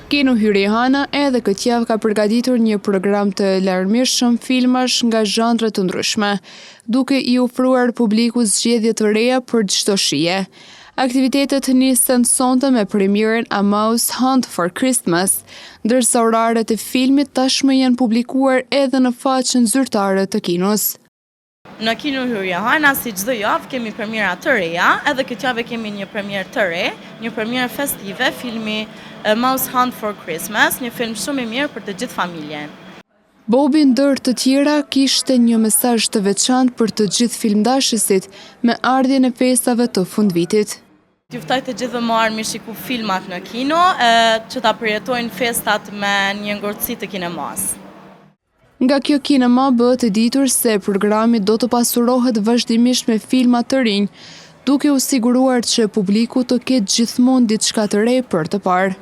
Kino Hyrihana edhe këtë javë ka përgatitur një program të larmishëm filmash nga zhandre të ndryshme, duke i ofruar publikut zgjedhje të reja për çdo shije. Aktivitetet nisën sonte me premierën A Mouse Hunt for Christmas, ndërsa oraret e filmit tashmë janë publikuar edhe në faqen zyrtare të kinos. Në Kino Hyrihana, si çdo javë, kemi premiera të reja, edhe këtë javë kemi një premierë të re, një premierë festive, filmi A Mouse Hunt for Christmas, një film shumë i mirë për të gjithë familjen. Bobi ndër të tjera kishte një mesazh të veçantë për të gjithë filmdashësit me ardhjen e festave të fundvitit. Ju ftoj të gjithë më arë mi shiku filmat në kino, që ta përjetojnë festat me një ngurtësi të kinemas. Nga kjo kinema bëhet e ditur se programi do të pasurohet vazhdimisht me filma të rinj, duke u siguruar që publiku të ketë gjithmonë diçka të re për të parë.